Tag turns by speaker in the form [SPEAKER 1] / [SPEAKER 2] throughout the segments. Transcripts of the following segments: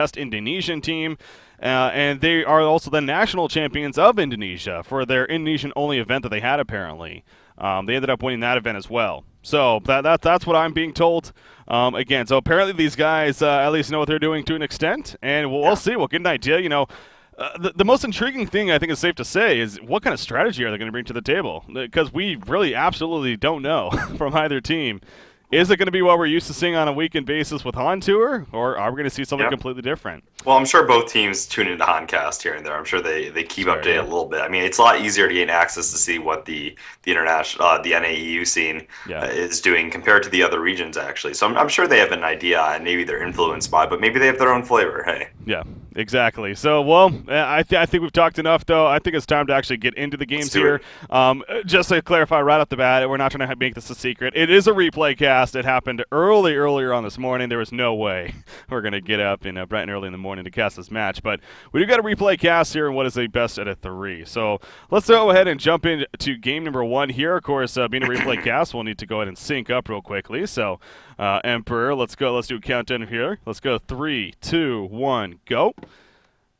[SPEAKER 1] best Indonesian team, and they are also the national champions of Indonesia for their Indonesian-only event that they had, apparently. They ended up winning that event as well. So that's what I'm being told. Again, so apparently these guys at least know what they're doing to an extent, and we'll see. We'll get an idea. The most intriguing thing I think is safe to say is what kind of strategy are they going to bring to the table? Because we really absolutely don't know from either team. Is it going to be what we're used to seeing on a weekend basis with Han Tour, or are we going to see something completely different?
[SPEAKER 2] Well, I'm sure both teams tune into Hancast here and there. I'm sure they keep updated a little bit. I mean, it's a lot easier to gain access to see what the international the NAEU scene is doing compared to the other regions, actually. So I'm sure they have an idea, and maybe they're influenced by, but maybe they have their own flavor. Hey.
[SPEAKER 1] Yeah, exactly. So, well, I think we've talked enough, though. I think it's time to actually get into the games here. Just to clarify right off the bat, we're not trying to make this a secret. It is a replay cast. It happened earlier on this morning. There was no way we're going to get up bright and early in the morning to cast this match. But we do got a replay cast here, and what is a best out of 3. So let's go ahead and jump into game number 1 here. Of course, being a replay cast, we'll need to go ahead and sync up real quickly. So, Emperor, let's go. Let's do a countdown here. Let's go 3, 2, 1, go.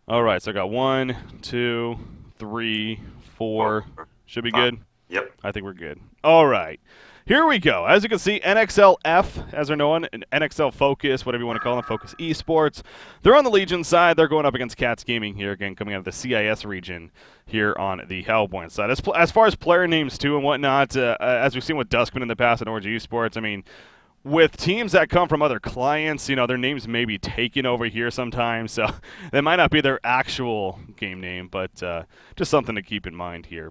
[SPEAKER 1] All right, so I got 1, 2, 3, 4. Should be good?
[SPEAKER 2] Yep.
[SPEAKER 1] I think we're good. All right. Here we go. As you can see, nxlF, as they're known, NXL Focus, whatever you want to call them, Focus Esports. They're on the Legion side. They're going up against Cats Gaming here, again, coming out of the CIS region here on the Hellpoint side. As far as player names, too, and whatnot, as we've seen with Duskman in the past and Orange Esports, I mean, with teams that come from other clients, their names may be taken over here sometimes, so that might not be their actual game name, but just something to keep in mind here.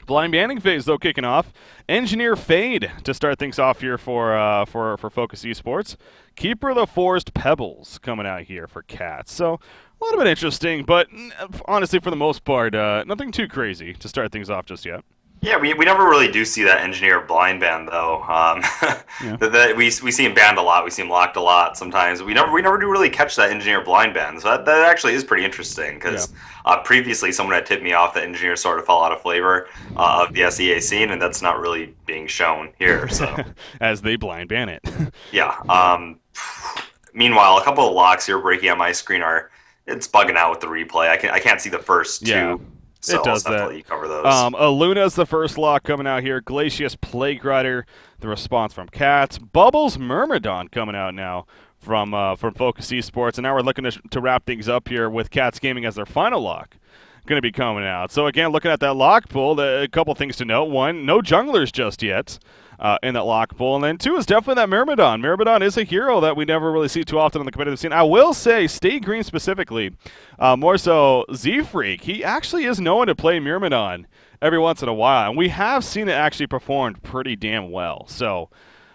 [SPEAKER 1] Blind banning phase, though, kicking off. Engineer Fade to start things off here for Focus Esports. Keeper of the Forest Pebbles coming out here for Cats. So a little bit interesting, but honestly, for the most part, nothing too crazy to start things off just yet.
[SPEAKER 2] Yeah, we never really do see that engineer blind ban though. We see him banned a lot. We see him locked a lot sometimes. We never do really catch that engineer blind ban. So that actually is pretty interesting because previously someone had tipped me off that engineer sort of fell out of flavor of the SEA scene, and that's not really being shown here. So
[SPEAKER 1] as they blind ban it.
[SPEAKER 2] Yeah. Meanwhile, a couple of locks here breaking on my screen it's bugging out with the replay. I can't see the first two.
[SPEAKER 1] Yeah.
[SPEAKER 2] So
[SPEAKER 1] it does
[SPEAKER 2] I'll
[SPEAKER 1] that.
[SPEAKER 2] let you cover those.
[SPEAKER 1] Aluna's the first lock coming out here. Glacius Plague Rider, the response from Cats. Bubbles Myrmidon coming out now from Focus Esports. And now we're looking to wrap things up here with Cats Gaming as their final lock going to be coming out. So again, looking at that lock pool, a couple things to note. 1, no junglers just yet in that lock pool. And then 2 is definitely that Myrmidon. Myrmidon is a hero that we never really see too often on the competitive scene. I will say, Stay Green specifically, more so Z-Freak, he actually is known to play Myrmidon every once in a while. And we have seen it actually performed pretty damn well. So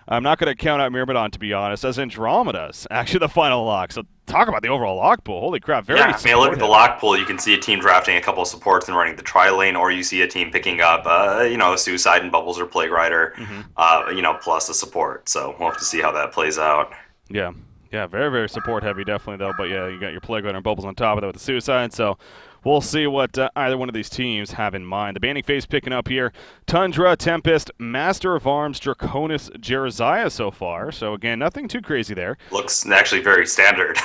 [SPEAKER 1] I'm not going to count out Myrmidon, to be honest, as Andromeda's actually the final lock. So talk about the overall lock pool. Holy crap, very
[SPEAKER 2] I mean, look at the lock pool. You can see a team drafting a couple of supports and running the tri-lane, or you see a team picking up, Suicide and Bubbles or Plague Rider, plus a support. So we'll have to see how that plays out.
[SPEAKER 1] Yeah, very, very support heavy, definitely, though. But yeah, you got your Plague Rider and Bubbles on top of that with the Suicide. So we'll see what either one of these teams have in mind. The banning phase picking up here. Tundra, Tempest, Master of Arms, Draconis, Jereziah so far. So again, nothing too crazy there.
[SPEAKER 2] Looks actually very standard.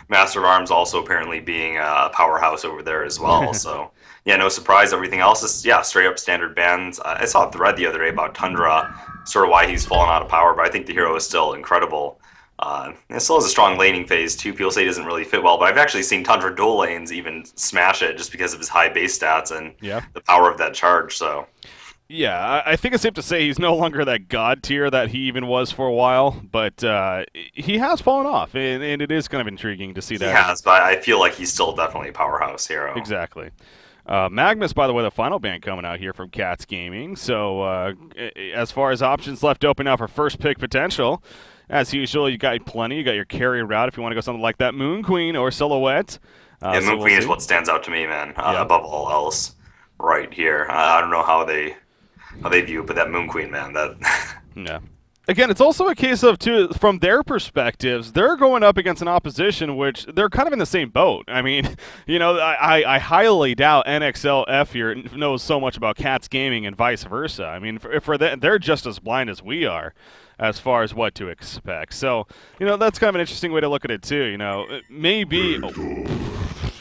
[SPEAKER 2] Master of Arms also apparently being a powerhouse over there as well. So yeah, no surprise. Everything else is straight up standard bans. I saw a thread the other day about Tundra, sort of why he's fallen out of power, but I think the hero is still incredible. It still has a strong laning phase too. People say he doesn't really fit well, but I've actually seen Tundra dual lanes even smash it just because of his high base stats and the power of that charge. So
[SPEAKER 1] yeah, I think it's safe to say he's no longer that god tier that he even was for a while, but he has fallen off, and it is kind of intriguing to see that.
[SPEAKER 2] He has, but I feel like he's still definitely a powerhouse hero.
[SPEAKER 1] Exactly. Magnus, by the way, the final ban coming out here from Cats Gaming. So as far as options left open now for first pick potential, as usual, you got plenty. You got your carry route if you want to go something like that, Moon Queen or Silhouette.
[SPEAKER 2] Moon Queen is what stands out to me, man, above all else right here. I don't know how they view it, but that Moon Queen, man, that...
[SPEAKER 1] Yeah. Again, it's also a case of, too, from their perspectives, they're going up against an opposition which they're kind of in the same boat. I mean, I highly doubt nxlF here knows so much about Cats Gaming and vice versa. I mean, for they're just as blind as we are as far as what to expect. So, that's kind of an interesting way to look at it too. Maybe.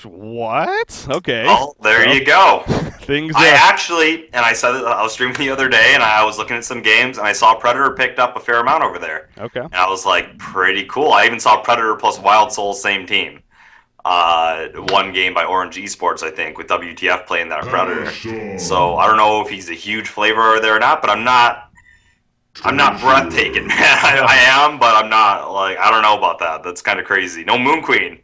[SPEAKER 1] What? Okay.
[SPEAKER 2] Well, there you go.
[SPEAKER 1] Things.
[SPEAKER 2] I said it, I was streaming the other day, and I was looking at some games, and I saw Predator picked up a fair amount over there.
[SPEAKER 1] Okay.
[SPEAKER 2] And I was like, pretty cool. I even saw Predator plus Wild Souls, same team. One game by Orange Esports, I think, with WTF playing that Predator. So I don't know if he's a huge flavor over there or not, but I'm not breathtaking, man. I am, but I'm not, I don't know about that. That's kind of crazy. No Moon Queen.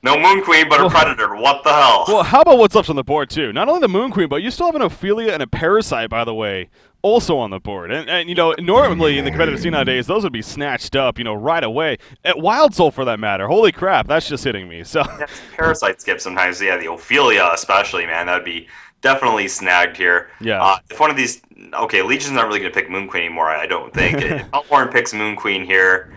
[SPEAKER 2] No Moon Queen, but a Predator. What the hell?
[SPEAKER 1] Well, how about what's left on the board, too? Not only the Moon Queen, but you still have an Ophelia and a Parasite, by the way, also on the board. And normally in the competitive scene nowadays, those would be snatched up, right away. At Wild Soul, for that matter. Holy crap, that's just hitting me. So
[SPEAKER 2] yeah, Parasite skip sometimes. Yeah, the Ophelia especially, man. That would be definitely snagged here.
[SPEAKER 1] Yeah.
[SPEAKER 2] If one of these... Okay, Legion's not really going to pick Moon Queen anymore, I don't think. If Hellborn picks Moon Queen here...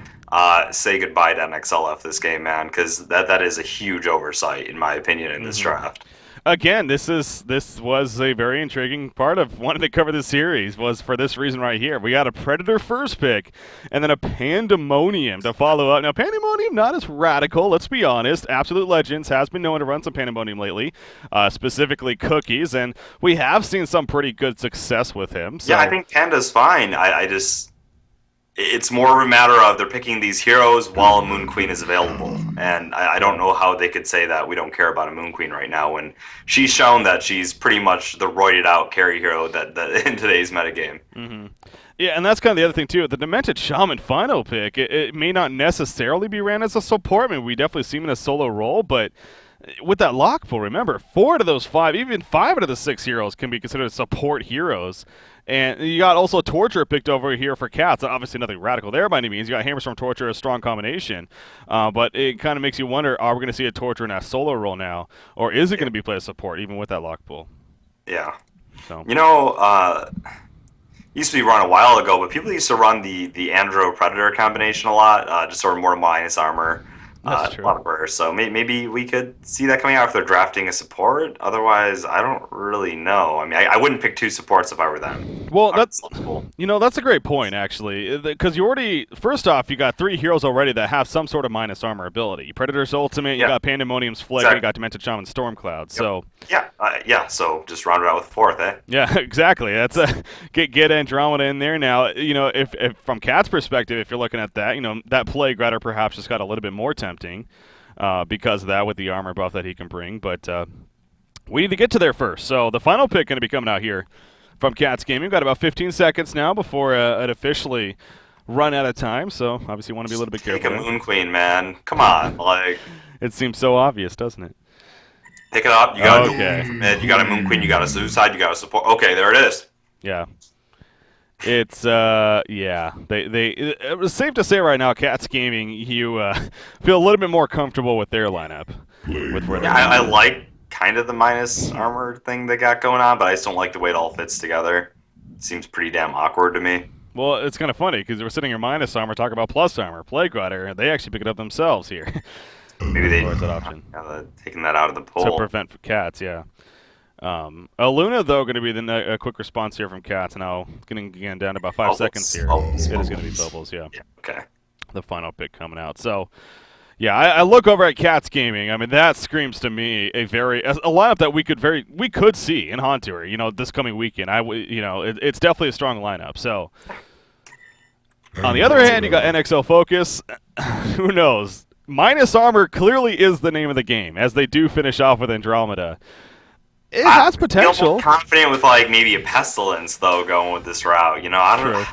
[SPEAKER 2] say goodbye to nxlF this game, man, because that is a huge oversight, in my opinion, in this draft.
[SPEAKER 1] Again, this was a very intriguing part of wanting to cover this series, was for this reason right here. We got a Predator first pick, and then a Pandemonium to follow up. Now, Pandemonium, not as radical, let's be honest. Absolute Legends has been known to run some Pandemonium lately, specifically Cookies, and we have seen some pretty good success with him. So.
[SPEAKER 2] Yeah, I think Panda's fine. I just... It's more of a matter of they're picking these heroes while a Moon Queen is available. And I don't know how they could say that we don't care about a Moon Queen right now when she's shown that she's pretty much the roided out carry hero that in today's metagame.
[SPEAKER 1] Mm-hmm. Yeah, and that's kind of the other thing, too. The Demented Shaman final pick, it may not necessarily be ran as a support. I mean, we definitely see him in a solo role, but... With that lock pool, remember, 4 out of those 5, even 5 out of the 6 heroes can be considered support heroes. And you got also Torture picked over here for Cats. Obviously nothing radical there by any means. You got Hammerstorm Torture, a strong combination. But it kind of makes you wonder, are we going to see a Torture in that solo role now? Or is it going to be play support, even with that lock pool?
[SPEAKER 2] Yeah.
[SPEAKER 1] So.
[SPEAKER 2] Used to be run a while ago, but people used to run the Andro Predator combination a lot, just sort of more minus armor.
[SPEAKER 1] That's true.
[SPEAKER 2] A lot of burst. So maybe we could see that coming out if they're drafting a support. Otherwise, I don't really know. I mean, I wouldn't pick 2 supports if I were them.
[SPEAKER 1] Well, that's a great point, actually, because you already, first off, you got 3 heroes already that have some sort of minus armor ability. Predator's Ultimate, you got Pandemonium's Flick, and you got Demented Shaman Stormcloud. Yep. So
[SPEAKER 2] so just round it out with 4th, eh?
[SPEAKER 1] Yeah, exactly. That's get Andromeda in there now. If from Cat's perspective, if you're looking at that, that Plague Rider perhaps just got a little bit more tempting because of that with the armor buff that he can bring. But we need to get to there first. So the final pick going to be coming out here from Cats Gaming. We've got about 15 seconds now before it officially run out of time. So obviously you want to be a little bit careful.
[SPEAKER 2] Take a Moon Queen, man. Come on,
[SPEAKER 1] It seems so obvious, doesn't it?
[SPEAKER 2] Pick it up. You got you got a Moon Queen. You got a Suicide. You got a support. Okay, there it is.
[SPEAKER 1] Yeah. It's They it was safe to say right now, Cats Gaming, you feel a little bit more comfortable with their lineup.
[SPEAKER 2] I like kind of the minus armor thing they got going on, but I just don't like the way it all fits together. It seems pretty damn awkward to me.
[SPEAKER 1] Well, it's kind of funny because we're sitting here minus armor, talking about plus armor, Plague Rider, and they actually pick it up themselves here.
[SPEAKER 2] Maybe they
[SPEAKER 1] that option.
[SPEAKER 2] Taking that out of the pool
[SPEAKER 1] to prevent Cats, yeah. Luna, though, going to be a quick response here from Cats. Now, getting again down to about 5 seconds here. It is going to be Bubbles, yeah.
[SPEAKER 2] Okay.
[SPEAKER 1] The final pick coming out. So, yeah, I look over at Cats Gaming. I mean, that screams to me a lineup that we could see in Hontour, this coming weekend. It's definitely a strong lineup. So, on the other hand, you got NXL Focus. Who knows? Minus armor clearly is the name of the game, as they do finish off with Andromeda. It has potential.
[SPEAKER 2] I feel more confident with maybe a Pestilence though going with this route. I don't know.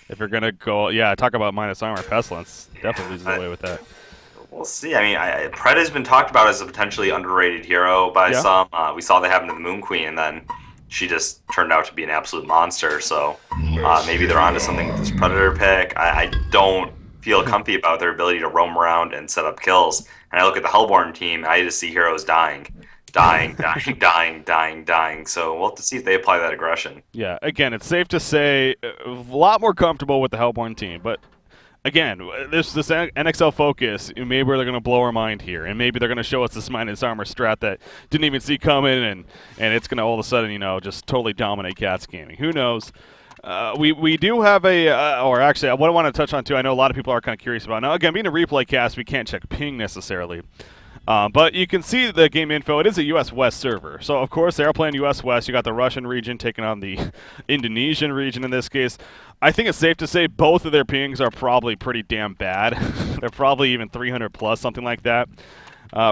[SPEAKER 1] If you're gonna go, talk about minus armor, Pestilence definitely loses away with that.
[SPEAKER 2] We'll see. I mean, Pred has been talked about as a potentially underrated hero by some. We saw that happen to the Moon Queen, and then she just turned out to be an absolute monster. So maybe they're onto something with this Predator pick. I don't feel comfy about their ability to roam around and set up kills. And I look at the Hellborn team, and I just see heroes dying. So we'll have to see if they apply that aggression.
[SPEAKER 1] Yeah, again, it's safe to say a lot more comfortable with the Hellborn team. But again, this NXL Focus, maybe they're going to blow our mind here. And maybe they're going to show us this minus armor strat that didn't even see coming. And it's going to all of a sudden, just totally dominate Cats Gaming. Who knows? We do have or actually, what I want to touch on too, I know a lot of people are kind of curious about. Now, again, being a replay cast, we can't check ping necessarily. But you can see the game info. It is a US West server. So, of course, they are playing US West. You got the Russian region taking on the Indonesian region in this case. I think it's safe to say both of their pings are probably pretty damn bad. They're probably even 300 plus, something like that,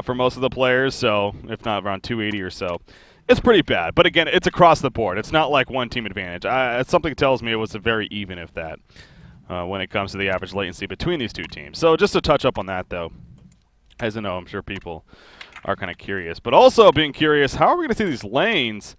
[SPEAKER 1] for most of the players. So, if not around 280 or so. It's pretty bad. But, again, it's across the board. It's not like one team advantage. Something tells me it was a very even, if that, when it comes to the average latency between these two teams. So, just to touch up on that, though. As I know, I'm sure people are kind of curious. But also being curious, how are we going to see these lanes?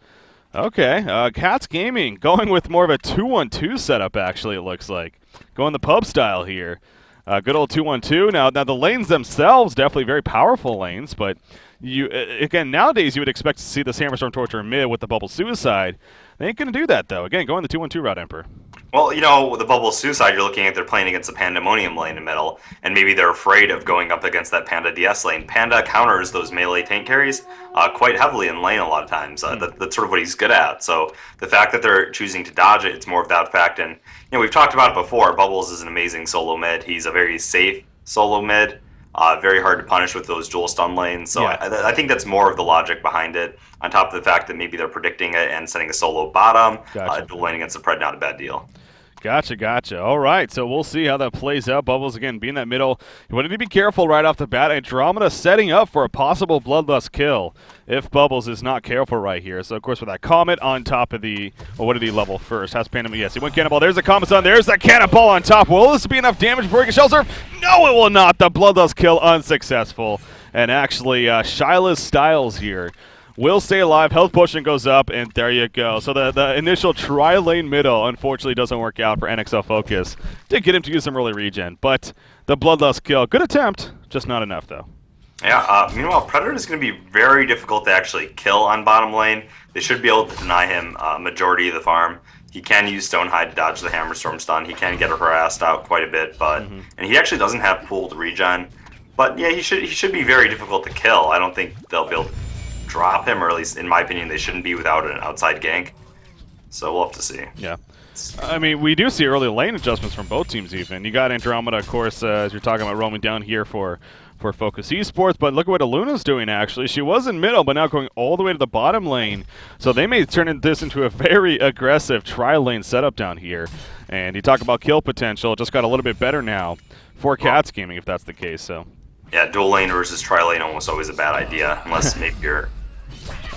[SPEAKER 1] Okay, Cats Gaming going with more of a 2-1-2 setup, actually, it looks like. Going the pub style here. Good old 2-1-2. Now, the lanes themselves, definitely very powerful lanes. But, again, nowadays you would expect to see this Hammerstorm Torture mid with the Bubble Suicide. They ain't going to do that, though. Again, going the 2-1-2 route, Emperor.
[SPEAKER 2] Well, you know, with the Bubble Suicide, you're looking at they're playing against a Pandemonium lane in the middle, and maybe they're afraid of going up against that Panda DS lane. Panda counters those melee tank carries quite heavily in lane a lot of times. That's sort of what he's good at. So the fact that they're choosing to dodge it, it's more of that fact. And, you know, we've talked about it before. Bubbles is an amazing solo mid. He's a very safe solo mid. Very hard to punish with those dual stun lanes. So yeah. I think that's more of the logic behind it, on top of the fact that maybe they're predicting it and setting a solo bottom. Gotcha. Dual lane against the Pred, not a bad deal.
[SPEAKER 1] Gotcha. All right, so we'll see how that plays out. Bubbles, again, being that middle. You wanted to be careful right off the bat. Andromeda setting up for a possible Bloodlust kill if Bubbles is not careful right here. So, of course, with that Comet on top of the... Well, what did he level first? Has Pandem... Yes, he went Cannonball. There's the Comet's on. There's that Cannonball on top. Will this be enough damage before he can Shell Surf? No, it will not. The Bloodlust kill unsuccessful. And actually, Shyla's Styles here will stay alive. Health potion goes up, and there you go. So the initial tri-lane middle, unfortunately, doesn't work out for nxlF Focus. Did get him to use some early regen, but the Bloodlust kill, good attempt, just not enough, though.
[SPEAKER 2] Yeah, meanwhile, Predator is going to be very difficult to actually kill on bottom lane. They should be able to deny him majority of the farm. He can use Stonehide to dodge the Hammerstorm stun. He can get harassed out quite a bit, but and he actually doesn't have pooled regen. But yeah, he should be very difficult to kill. I don't think they'll be able to drop him, or at least in my opinion, they shouldn't be without an outside gank. So we'll have to see.
[SPEAKER 1] Yeah. I mean, we do see early lane adjustments from both teams even. You got Andromeda, of course, as you're talking about roaming down here for Focus Esports, but look at what Aluna's doing, actually. She was in middle, but now going all the way to the bottom lane. So they may turn this into a very aggressive tri-lane setup down here. And you talk about kill potential, it just got a little bit better now for Cats Gaming, if that's the case. So.
[SPEAKER 2] Yeah, dual lane versus tri-lane almost always a bad idea, unless maybe you're...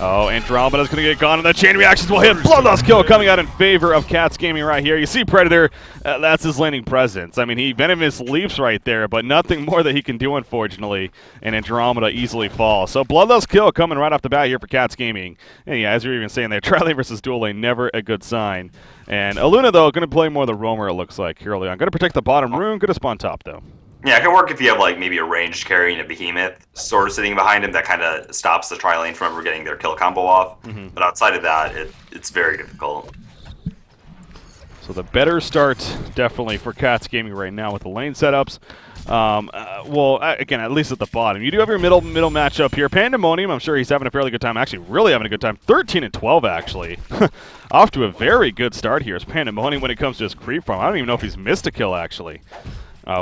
[SPEAKER 1] Oh, Andromeda's going to get gone, and the chain reactions will hit. Bloodlust kill coming out in favor of Cats Gaming right here. You see Predator, that's his laning presence. I mean, he Venomous leaps right there, but nothing more that he can do, unfortunately, and Andromeda easily falls. So Bloodlust kill coming right off the bat here for Cats Gaming. And yeah, as you're even saying there, tri-lane versus dual lane, never a good sign. And Aluna, though, going to play more the roamer, it looks like, early on. Going to protect the bottom rune, going to spawn top, though.
[SPEAKER 2] Yeah, it can work if you have like maybe a ranged carry and a behemoth sort of sitting behind him. That kind of stops the tri-lane from ever getting their kill combo off. But outside of that, it's very difficult.
[SPEAKER 1] So the better start definitely for Cats Gaming right now with the lane setups. Well, again, at least at the bottom. You do have your middle matchup here. Pandemonium, I'm sure he's having a fairly good time. Actually, really having a good time. 13-12, actually. Off to a very good start here is Pandemonium when it comes to his creep farm. I don't even know if he's missed a kill, actually.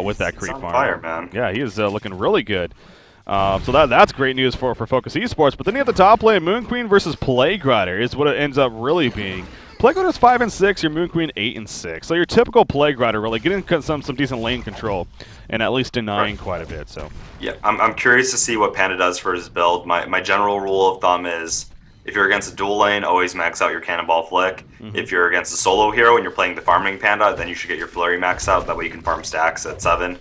[SPEAKER 1] With that creep farm.
[SPEAKER 2] Fire, man.
[SPEAKER 1] Yeah, he is looking really good. So that's great news for Focus Esports. But then you have the top lane, Moon Queen versus Plague Rider is what it ends up really being. Plague Rider's 5-6, your Moon Queen 8-6. So your typical Plague Rider really getting some decent lane control and at least denying quite a bit. So
[SPEAKER 2] yeah, I'm curious to see what Panda does for his build. My general rule of thumb is, if you're against a dual lane, always max out your Cannonball Flick. If you're against a solo hero and you're playing the farming Panda, then you should get your Flurry maxed out. That way you can farm stacks at 7,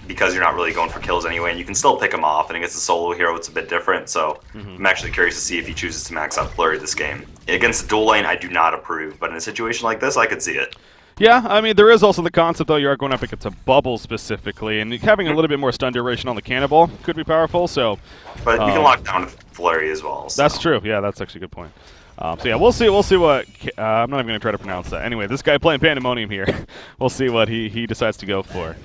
[SPEAKER 2] because you're not really going for kills anyway, and you can still pick him off. And against a solo hero, it's a bit different. So I'm actually curious to see if he chooses to max out Flurry this game. Against a dual lane, I do not approve, but in a situation like this, I could see it.
[SPEAKER 1] Yeah, I mean, there is also the concept, though, you are going up against a bubble specifically, and having a little bit more stun duration on the Cannonball could be powerful, so...
[SPEAKER 2] But you can lock down Flurry as well. So.
[SPEAKER 1] That's true. Yeah, that's actually a good point. So yeah, we'll see what... I'm not even going to try to pronounce that. Anyway, this guy playing Pandemonium here. We'll see what he decides to go for.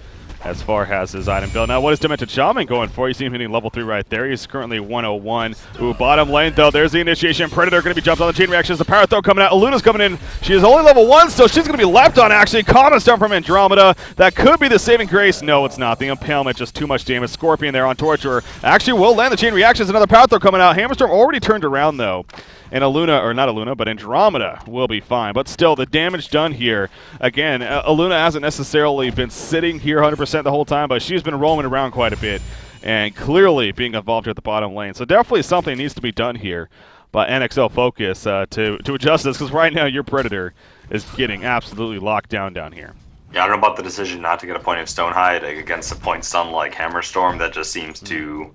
[SPEAKER 1] as far as his item build. Now, what is Demented Shaman going for? You see him hitting level 3 right there. He's currently 101. Ooh, bottom lane, though. There's the initiation. Predator going to be jumped on the chain reactions. The power throw coming out. Aluna's coming in. She is only level 1, so she's going to be left on, actually. Common Stone from Andromeda. That could be the saving grace. No, it's not. The impalement, just too much damage. Scorpion there on Torturer. Actually will land the chain reactions. Another power throw coming out. Hammerstorm already turned around, though. And Aluna, or not Aluna, but Andromeda will be fine. But still, the damage done here. Again, Aluna hasn't necessarily been sitting here 100% the whole time, but she's been roaming around quite a bit and clearly being involved here at the bottom lane. So definitely something needs to be done here by NXL Focus to adjust this, because right now your Predator is getting absolutely locked down here.
[SPEAKER 2] Yeah, I don't know about the decision not to get a point of Stonehide against a point stun like Hammerstorm. That just seems to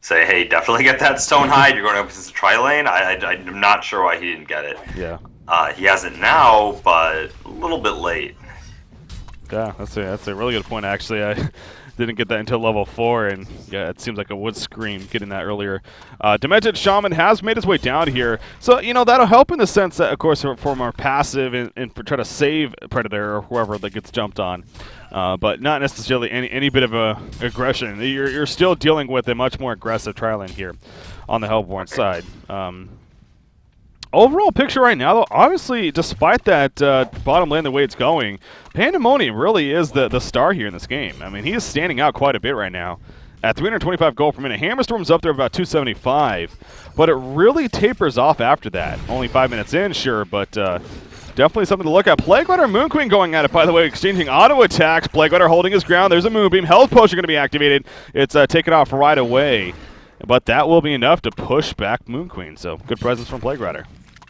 [SPEAKER 2] say, hey, definitely get that Stonehide. You're going up against a tri-lane. I'm not sure why he didn't get it.
[SPEAKER 1] Yeah.
[SPEAKER 2] He has it now, but a little bit late.
[SPEAKER 1] Yeah, that's a really good point, actually. I didn't get that until level 4, and yeah, it seems like a wood scream getting that earlier. Demented Shaman has made his way down here, so that'll help in the sense that, of course, for more passive and for try to save Predator or whoever that gets jumped on, but not necessarily any bit of aggression. You're still dealing with a much more aggressive tri-lane here on the Hellborn side. Overall picture right now, though, obviously, despite that bottom lane the way it's going, Pandemonium really is the star here in this game. I mean, he is standing out quite a bit right now at 325 gold per minute. Hammerstorm's up there about 275, but it really tapers off after that. Only 5 minutes in, sure, but definitely something to look at. Plague Rider Moon Queen going at it, by the way, exchanging auto attacks. Plague Rider holding his ground. There's a Moonbeam. Health Potion going to be activated. It's taken off right away, but that will be enough to push back Moon Queen, so good presence from Plague Rider.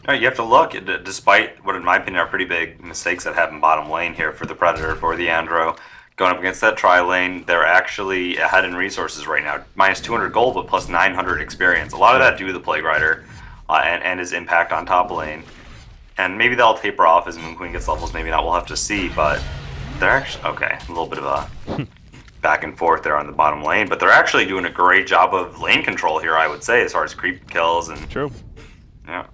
[SPEAKER 2] You have to look, despite what in my opinion are pretty big mistakes that happen bottom lane here for the Predator, for the Andro, going up against that tri-lane, they're actually ahead in resources right now. Minus 200 gold, but plus 900 experience. A lot of that due to the Plague Rider and his impact on top lane. And maybe they'll taper off as Moon Queen gets levels, maybe not, we'll have to see, but they're actually, okay, a little bit of a back and forth there on the bottom lane, but they're actually doing a great job of lane control here, I would say, as far as creep kills and...
[SPEAKER 1] True.
[SPEAKER 2] Yeah.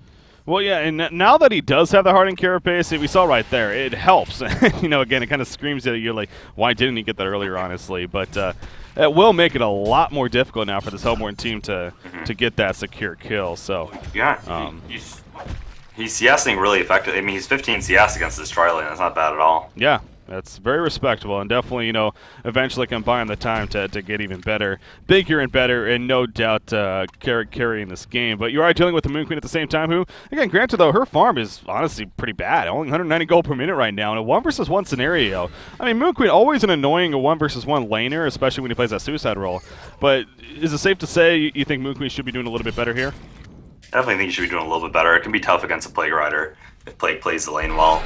[SPEAKER 1] Well, yeah, and now that he does have the hardened carapace, we saw right there, it helps. Again, it kind of screams at you like, why didn't he get that earlier, honestly? But it will make it a lot more difficult now for this Hellborn team to get that secure kill. So
[SPEAKER 2] yeah, he's CSing really effective. I mean, he's 15 CS against this tri-lane. That's not bad at all.
[SPEAKER 1] Yeah. That's very respectable, and definitely, eventually can buy him the time to get even better, bigger and better, and no doubt carrying this game. But you are dealing with the Moon Queen at the same time, who, again, granted, though, her farm is honestly pretty bad. Only 190 gold per minute right now in a 1 versus 1 scenario. I mean, Moon Queen always an annoying 1 versus 1 laner, especially when he plays that suicide role. But is it safe to say you think Moon Queen should be doing a little bit better here?
[SPEAKER 2] Definitely think he should be doing a little bit better. It can be tough against a Plague Rider if Plague plays the lane well.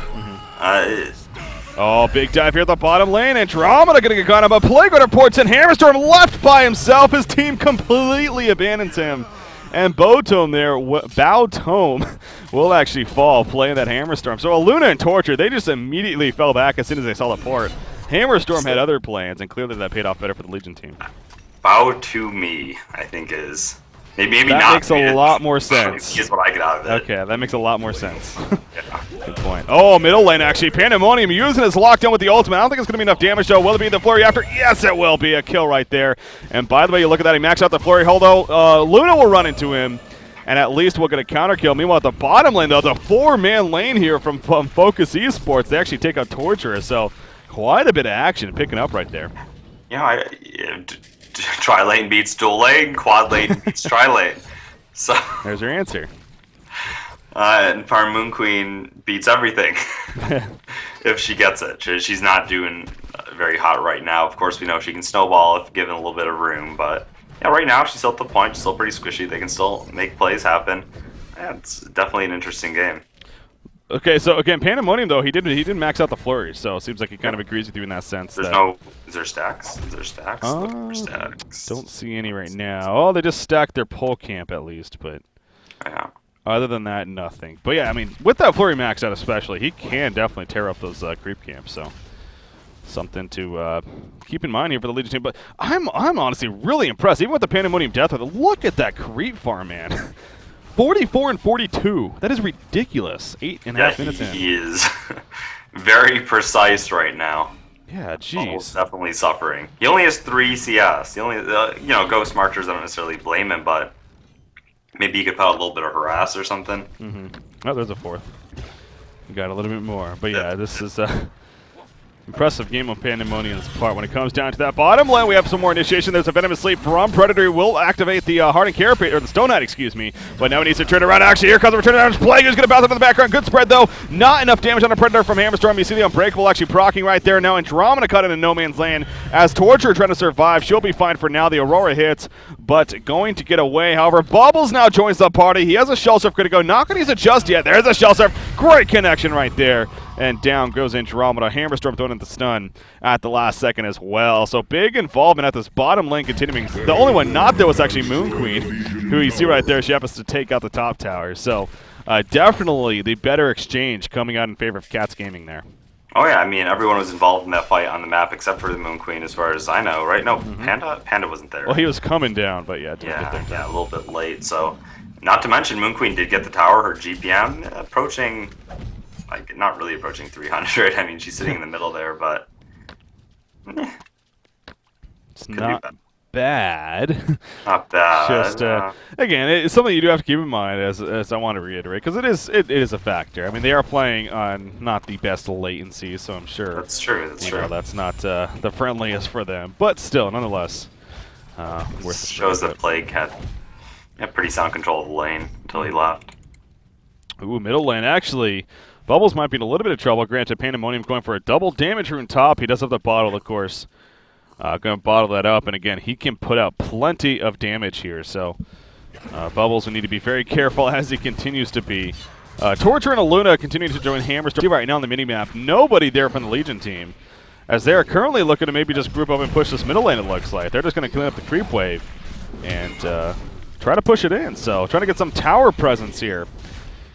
[SPEAKER 1] Oh, big dive here at the bottom lane. Andromeda going to get caught up. But Plague Rider ports in. Hammerstorm left by himself. His team completely abandons him. And Bowtome there, Bowtome will actually fall playing that Hammerstorm. So Aluna and Torture, they just immediately fell back as soon as they saw the port. Hammerstorm had other plans, and clearly that paid off better for the Legion team.
[SPEAKER 2] Bow to me, I think is... Maybe
[SPEAKER 1] that
[SPEAKER 2] not.
[SPEAKER 1] Makes a lot more sense.
[SPEAKER 2] Here's what I get out of it.
[SPEAKER 1] Okay, that makes a lot more sense. Good point. Oh, middle lane, actually. Pandemonium using his lockdown with the ultimate. I don't think it's going to be enough damage, though. Will it be the flurry after? Yes, it will be. A kill right there. And by the way, you look at that. He maxed out the flurry. Although Luna will run into him, and at least we'll get a counter kill. Meanwhile, at the bottom lane, though, the 4-man lane here from Focus Esports, they actually take out Torturer. So quite a bit of action picking up right there.
[SPEAKER 2] Yeah, tri-lane beats dual lane, quad lane beats tri-lane. So
[SPEAKER 1] there's your answer.
[SPEAKER 2] And Farm Moon Queen beats everything if she gets it. She's not doing very hot right now. Of course, we know she can snowball if given a little bit of room, but yeah, right now she's still at the point. She's still pretty squishy. They can still make plays happen. Yeah, it's definitely an interesting game.
[SPEAKER 1] Okay, so again, Pandemonium though he didn't max out the flurry, so it seems like he kind of agrees with you in that sense.
[SPEAKER 2] Is there stacks? Is there stacks? Look for stacks.
[SPEAKER 1] Don't see any right now. Oh, they just stacked their pole camp at least, but
[SPEAKER 2] yeah.
[SPEAKER 1] Other than that, nothing. But yeah, I mean, with that flurry max out especially, he can definitely tear up those creep camps. So something to keep in mind here for the Legion team. But I'm honestly really impressed, even with the Pandemonium Death. Look at that creep farm, man. 44 and 42. That is ridiculous. 8.5 minutes in.
[SPEAKER 2] He is very precise right now.
[SPEAKER 1] Yeah,
[SPEAKER 2] Bubbles
[SPEAKER 1] jeez.
[SPEAKER 2] definitely suffering. He only has 3 CS. He only, Ghost Marchers, I don't necessarily blame him, but maybe he could put out a little bit of harass or something.
[SPEAKER 1] Oh, there's a 4th. We got a little bit more. But yeah,
[SPEAKER 2] Yeah.
[SPEAKER 1] this is impressive game on Pandemonium's part. When it comes down to that bottom lane, we have some more initiation. There's a Venomous Leap from Predator who will activate the Hardened Carapace, or the Stone Knight, excuse me. But now he needs to turn around. Actually, here comes a return around. Plague who's going to bounce up in the background. Good spread, though. Not enough damage on the Predator from Hammerstorm. You see the Unbreakable actually proccing right there. Now Andromeda cut into no man's land as Torture trying to survive. She'll be fine for now. The Aurora hits, but going to get away. However, Bubbles now joins the party. He has a Shell Surf going to go. Not going to use it just yet. There's a Shell Surf. Great connection right there. And down goes Andromeda. Hammerstorm throwing in the stun at the last second as well. So big involvement at this bottom lane continuing. The only one not there was actually Moon Queen, who you see right there. She happens to take out the top tower. So definitely the better exchange coming out in favor of Cats Gaming there.
[SPEAKER 2] Oh yeah, I mean everyone was involved in that fight on the map except for the Moon Queen, as far as I know, right? No, Panda wasn't there.
[SPEAKER 1] Well, he was coming down, but yeah, didn't get there.
[SPEAKER 2] Yeah, a little bit late. So, not to mention Moon Queen did get the tower. Her GPM approaching, like not really approaching 300. I mean, she's sitting in the middle there, but
[SPEAKER 1] it's not bad.
[SPEAKER 2] Not bad.
[SPEAKER 1] Just again, it's something you do have to keep in mind, as I want to reiterate, because it is a factor. I mean, they are playing on not the best latency, so I'm sure
[SPEAKER 2] that's true. That's true.
[SPEAKER 1] That's not the friendliest for them, but still, nonetheless, worth it.
[SPEAKER 2] Shows that Plague had pretty sound control of the lane until he left.
[SPEAKER 1] Ooh, middle lane actually. Bubbles might be in a little bit of trouble. Granted, Pandemonium going for a double damage rune top. He does have the bottle, of course. Going to bottle that up, and again, he can put out plenty of damage here. So Bubbles will need to be very careful as he continues to be. Torture and Aluna continuing to join Hammerstorm right now on the minimap. Nobody there from the Legion team, as they are currently looking to maybe just group up and push this middle lane, it looks like. They're just going to clean up the creep wave and try to push it in. So trying to get some tower presence here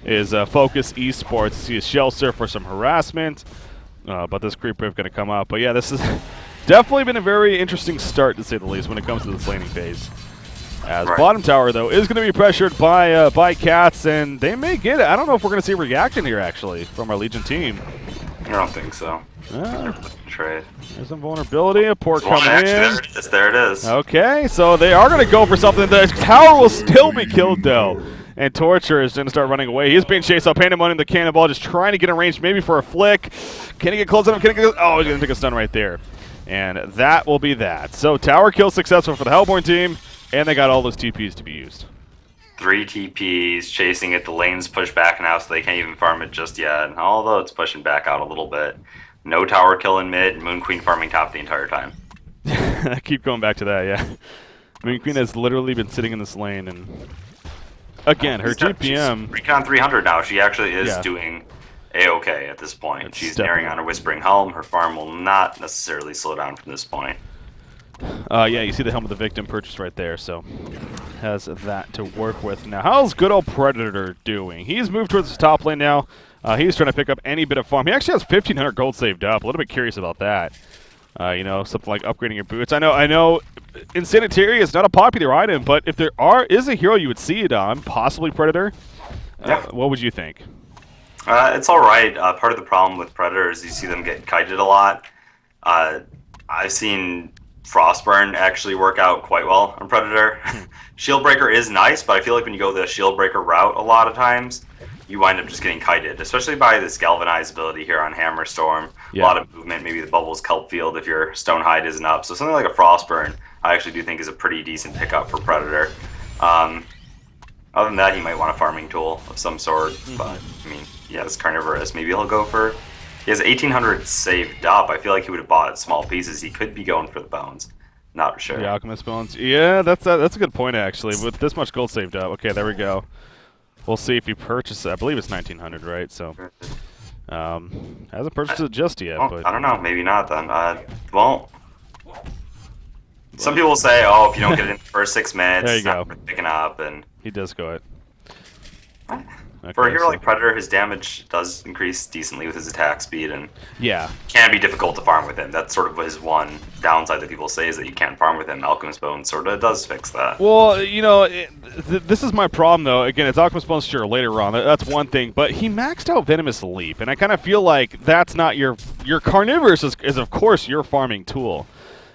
[SPEAKER 1] is Focus Esports. See a Shell Surf for some harassment, but this creep wave going to come up. But yeah, this is definitely been a very interesting start, to say the least, when it comes to this laning phase. As bottom tower, though, is going to be pressured by Cats, and they may get it. I don't know if we're going to see a reaction here, actually, from our Legion team.
[SPEAKER 2] I don't think so. Trade.
[SPEAKER 1] There's some vulnerability. A port coming in.
[SPEAKER 2] There it is.
[SPEAKER 1] Okay, so they are going to go for something. The tower will still be killed, though. And Torture is going to start running away. He is being chased up. Pandemonium, the cannonball, just trying to get in range, maybe for a flick. Can he get close enough? Oh, he's going to take a stun right there. And that will be that. So tower kill successful for the Hellborn team, and they got all those TPs to be used.
[SPEAKER 2] 3 TPs chasing it. The lane's pushed back now, so they can't even farm it just yet. Although it's pushing back out a little bit. No tower kill in mid. Moon Queen farming top the entire time.
[SPEAKER 1] I keep going back to that, yeah. Moon Queen has literally been sitting in this lane, and again, her GPM...
[SPEAKER 2] Recon 300 now. She actually is doing A-okay at this point. She's nearing on her Whispering Helm. Her farm will not necessarily slow down from this point.
[SPEAKER 1] Yeah, you see the Helm of the Victim purchased right there, so has that to work with. Now, how's good old Predator doing? He's moved towards the top lane now. He's trying to pick up any bit of farm. He actually has 1,500 gold saved up. A little bit curious about that. You know, something like upgrading your boots. I know in Sanitary it's not a popular item, but if there is a hero you would see it on, possibly Predator, what would you think?
[SPEAKER 2] It's all right. Part of the problem with Predator is you see them get kited a lot. I've seen Frostburn actually work out quite well on Predator. Shieldbreaker is nice, but I feel like when you go the Shieldbreaker route a lot of times, you wind up just getting kited, especially by this Galvanize ability here on Hammerstorm. A lot of movement, maybe the Bubbles Kelp Field if your Stonehide isn't up. So something like a Frostburn, I actually do think is a pretty decent pickup for Predator. Other than that, you might want a farming tool of some sort. But, I mean, yeah, it's carnivorous. Maybe he'll go for... He has 1,800 saved up. I feel like he would have bought small pieces. He could be going for the bones. Not sure.
[SPEAKER 1] The Alchemist bones. Yeah, that's a good point, actually. With this much gold saved up. Okay, there we go. We'll see if he purchases it. I believe it's 1,900, right? So, hasn't purchased it just yet.
[SPEAKER 2] Well,
[SPEAKER 1] but
[SPEAKER 2] I don't know. Maybe not then. Well, some people say, oh, if you don't get it in the first 6 minutes, it's not worth picking up. And
[SPEAKER 1] he does go it.
[SPEAKER 2] For a hero like Predator, his damage does increase decently with his attack speed, and
[SPEAKER 1] yeah,
[SPEAKER 2] can be difficult to farm with him. That's sort of his one downside that people say is that you can't farm with him. Alchemist Bone sort of does fix that.
[SPEAKER 1] Well, you know, this is my problem, though. Again, it's Alchemist Bones, sure, later on. That's one thing. But he maxed out Venomous Leap, and I kind of feel like that's not your Carnivorous is, of course, your farming tool.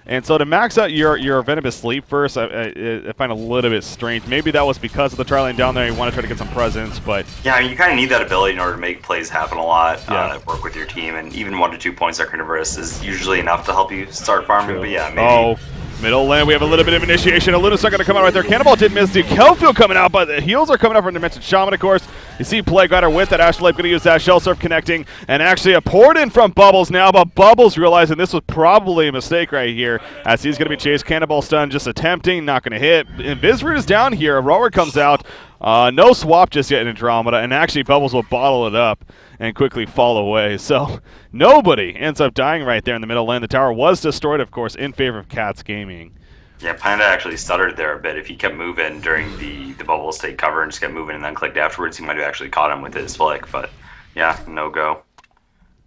[SPEAKER 1] And so to max out your Venomous Leap first, I find a little bit strange. Maybe that was because of the tri lane down there. You want to try to get some presence, but...
[SPEAKER 2] Yeah, I mean, you kind of need that ability in order to make plays happen a lot,
[SPEAKER 1] yeah.
[SPEAKER 2] Work with your team, and even 1 to 2 points at Carnivorous is usually enough to help you start farming, but yeah, maybe...
[SPEAKER 1] Oh. Middle lane, we have a little bit of initiation. A Luna's going to come out right there. Cannonball did miss. The Kelfield coming out, but the heals are coming out from Dimension Shaman, of course. You see Plague Rider with that Afterlife, going to use that Shell Surf connecting, and actually a port in from Bubbles now, but Bubbles realizing this was probably a mistake right here, as he's going to be chased. Cannonball stun, just attempting, not going to hit. Invisroot is down here. A rower comes out. No swap just yet in Andromeda, and actually Bubbles will bottle it up and quickly fall away. So nobody ends up dying right there in the middle lane. The tower was destroyed, of course, in favor of Cats Gaming.
[SPEAKER 2] Yeah, Panda actually stuttered there a bit. If he kept moving during the Bubbles take cover and just kept moving and then clicked afterwards, he might have actually caught him with his flick. But yeah, no go.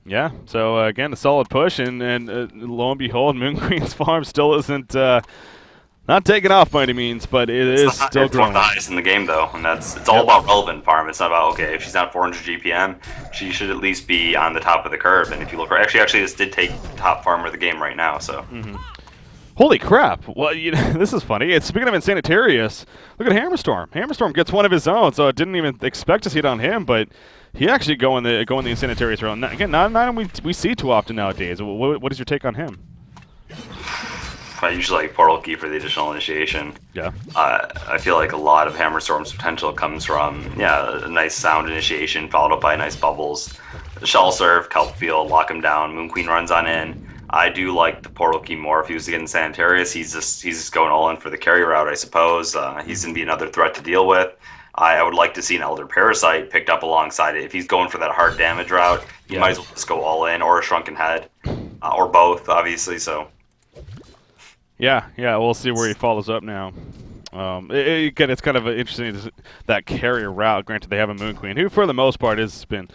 [SPEAKER 1] Yeah, so again, a solid push, and lo and behold, Moon Queen's farm still isn't... not taking off by any means, but it's still growing.
[SPEAKER 2] It's one of the highest in the game, though, and it's all about relevant farm. It's not about, okay, if she's not 400 GPM, she should at least be on the top of the curve. And if you look, actually, this did take top farmer of the game right now. So,
[SPEAKER 1] Holy crap! Well, you know, this is funny. Speaking of Insanitarius, look at Hammerstorm. Hammerstorm gets one of his own, so I didn't even expect to see it on him, but he actually going the Insanitarius round. Again, not an item we see too often nowadays. What is your take on him?
[SPEAKER 2] I usually like Portal Key for the additional initiation.
[SPEAKER 1] Yeah.
[SPEAKER 2] I feel like a lot of Hammerstorm's potential comes from, a nice sound initiation followed up by nice bubbles. Shell Surf, Kelp Field, lock him down, Moon Queen runs on in. I do like the Portal Key more if he was to get in Sanitarius. He's just going all in for the carry route, I suppose. He's going to be another threat to deal with. I would like to see an Elder Parasite picked up alongside it. If he's going for that hard damage route, he might as well just go all in, or a Shrunken Head, or both, obviously, so...
[SPEAKER 1] Yeah, we'll see where he follows up now. Again, it's kind of interesting, that carrier route. Granted, they have a Moon Queen, who for the most part has been,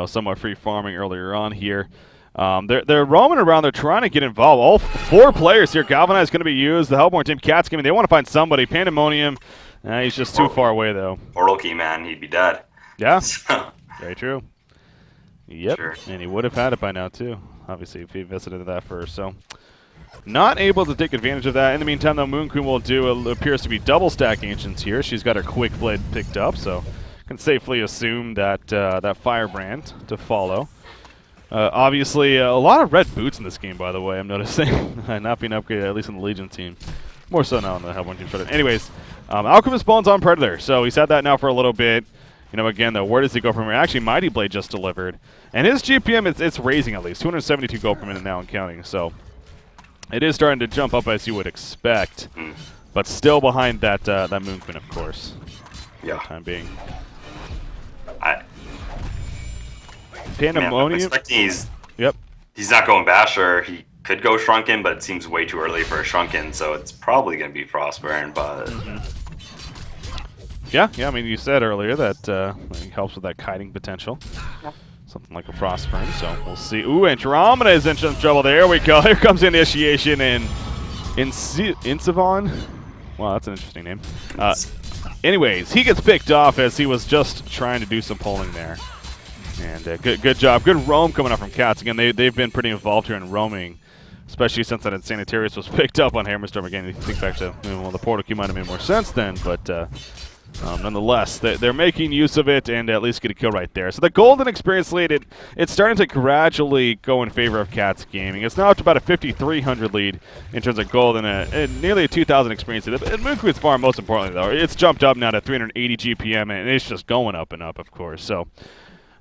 [SPEAKER 1] somewhat free farming earlier on here. They're roaming around. They're trying to get involved. All 4 players here. Galvanize is going to be used. The Hellborn team, Cats Gaming, they want to find somebody. Pandemonium, he's just too far away, though.
[SPEAKER 2] Portal Key, man, he'd be dead.
[SPEAKER 1] Yeah, very true. Yep,
[SPEAKER 2] sure.
[SPEAKER 1] And he would have had it by now, too, obviously, if he visited that first. So, not able to take advantage of that. In the meantime, though, Moon Queen will do appears to be double stack Ancients here. She's got her Quick Blade picked up, so can safely assume that that Firebrand to follow. Obviously, a lot of red boots in this game, by the way, I'm noticing. Not being upgraded, at least in the Legion team. More so now on the Hellborn team. Anyways, Alchemist Bones on Predator, so he's had that now for a little bit. Again, though, where does he go from here? Actually, Mighty Blade just delivered. And his GPM, it's raising at least. 272 gold per minute now and counting, so... It is starting to jump up as you would expect, but still behind that that Moon Queen, of course.
[SPEAKER 2] Yeah.
[SPEAKER 1] For the time being.
[SPEAKER 2] Pandemonium. I'm expecting he's not going Basher. He could go Shrunken, but it seems way too early for a Shrunken, so it's probably going to be Frostburn. But
[SPEAKER 1] yeah. I mean, you said earlier that it helps with that kiting potential. Yeah. Something like a Frostburn, so we'll see. Ooh, Andromeda is in some trouble. There we go. Here comes Initiation and Incivon. Wow, that's an interesting name. Anyways, he gets picked off as he was just trying to do some pulling there. And good job. Good roam coming up from Cats. Again, they've been pretty involved here in roaming, especially since that Insanitarius was picked up on Hammerstorm. Again, you think back to, the Portal Key might have made more sense then, but... nonetheless, they're making use of it and at least get a kill right there. So the golden experience lead, it's starting to gradually go in favor of Cats Gaming. It's now up to about a 5,300 lead in terms of gold and nearly a 2,000 experience lead. And Moon Queen's farm, most importantly, though, it's jumped up now to 380 GPM, and it's just going up and up, of course. So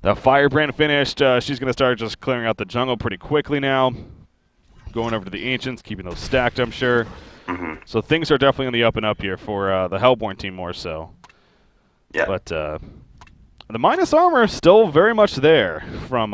[SPEAKER 1] the Firebrand finished. She's going to start just clearing out the jungle pretty quickly now. Going over to the Ancients, keeping those stacked, I'm sure. So things are definitely on the up and up here for the Hellborn team more so.
[SPEAKER 2] Yeah.
[SPEAKER 1] But the minus armor is still very much there from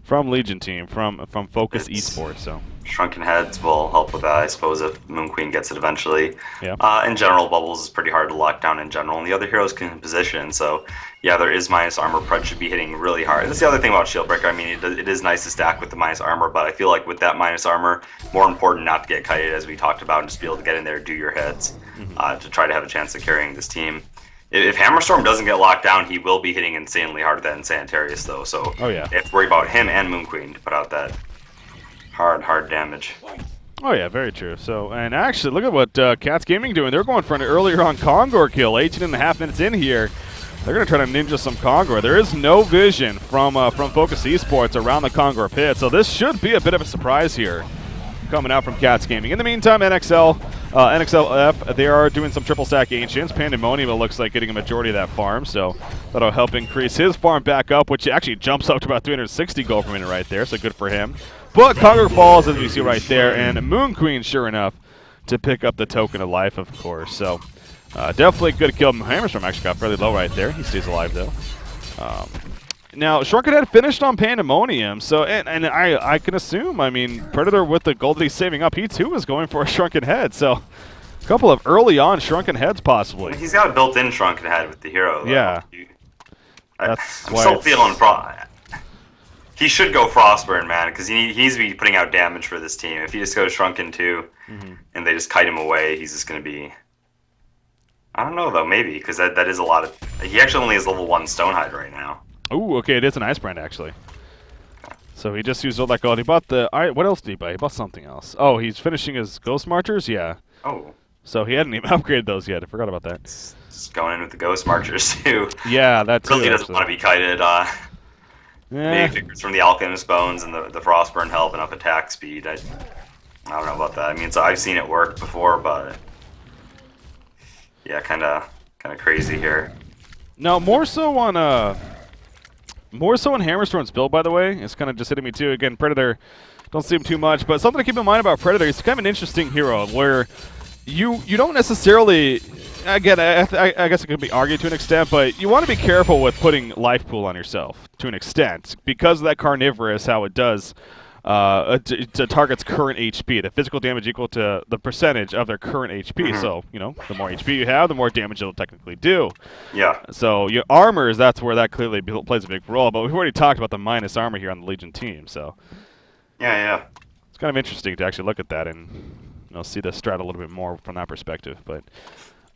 [SPEAKER 1] From Legion team, from Focus Esports. So
[SPEAKER 2] Shrunken Heads will help with that, I suppose, if Moon Queen gets it eventually.
[SPEAKER 1] yeah.
[SPEAKER 2] In general, Bubbles is pretty hard to lock down in general, and the other heroes can position. So yeah, there is minus armor. Pred should be hitting really hard. That's the other thing about Shieldbreaker. I mean, it is nice to stack with the minus armor, but I feel like with that minus armor, more important not to get kited, as we talked about, and just be able to get in there, do your hits, to try to have a chance of carrying this team. If Hammerstorm doesn't get locked down, he will be hitting insanely hard than Sanitarius, though. So
[SPEAKER 1] oh yeah,
[SPEAKER 2] they have to worry about him and Moon Queen to put out that hard damage.
[SPEAKER 1] Oh yeah, very true. So, and actually, look at what Cats Gaming doing. They're going for an earlier on Kongor kill. 18.5 minutes in here. They're going to try to ninja some Kongor. There is no vision from Focus Esports around the Kongor pit, so this should be a bit of a surprise here coming out from Cats Gaming. In the meantime, nxlF, they are doing some triple stack Ancients. Pandemonium, it looks like, getting a majority of that farm, so that'll help increase his farm back up, which actually jumps up to about 360 gold per minute right there, so good for him. But Kongor falls, as we see right there, and Moon Queen, sure enough, to pick up the Token of Life, of course. So definitely good kill. Hammerstorm actually got fairly low right there. He stays alive, though. Now, Shrunken Head finished on Pandemonium, so and I can assume, I mean, Predator with the gold that he's saving up, he too is going for a Shrunken Head, so a couple of early on Shrunken Heads possibly.
[SPEAKER 2] He's got a built-in Shrunken Head with the hero, though.
[SPEAKER 1] Yeah.
[SPEAKER 2] I'm still feeling he should go Frostburn, man, because he needs to be putting out damage for this team. If he just goes Shrunken 2 and they just kite him away, he's just going to be... I don't know, though, maybe, because that is a lot of... He actually only has level 1 Stonehide right now.
[SPEAKER 1] Ooh, okay, it is an Ice Brand, actually. So he just used all that gold. He bought the... what else did he buy? He bought something else. Oh, he's finishing his Ghost Marchers? Yeah.
[SPEAKER 2] Oh.
[SPEAKER 1] So he hadn't even upgraded those yet. I forgot about that.
[SPEAKER 2] Just going in with the Ghost Marchers, too.
[SPEAKER 1] Yeah, that too.
[SPEAKER 2] Really doesn't want to be kited. Maybe figures from the Alchemist Bones and the Frostburn help enough attack speed. I don't know about that. I mean, so I've seen it work before, but yeah, kind of crazy here.
[SPEAKER 1] No, more so on Hammerstorm's build, by the way. It's kind of just hitting me too. Again, Predator, don't see him too much, but something to keep in mind about Predator. He's kind of an interesting hero where you don't necessarily. Again, I guess it could be argued to an extent, but you want to be careful with putting life pool on yourself to an extent because of that carnivorous, how it does to target's current HP. The physical damage equal to the percentage of their current HP. So, you know, the more HP you have, the more damage it'll technically do.
[SPEAKER 2] Yeah.
[SPEAKER 1] So your armors, that's where that clearly plays a big role. But we've already talked about the minus armor here on the Legion team. So
[SPEAKER 2] yeah.
[SPEAKER 1] It's kind of interesting to actually look at that and see the strat a little bit more from that perspective. But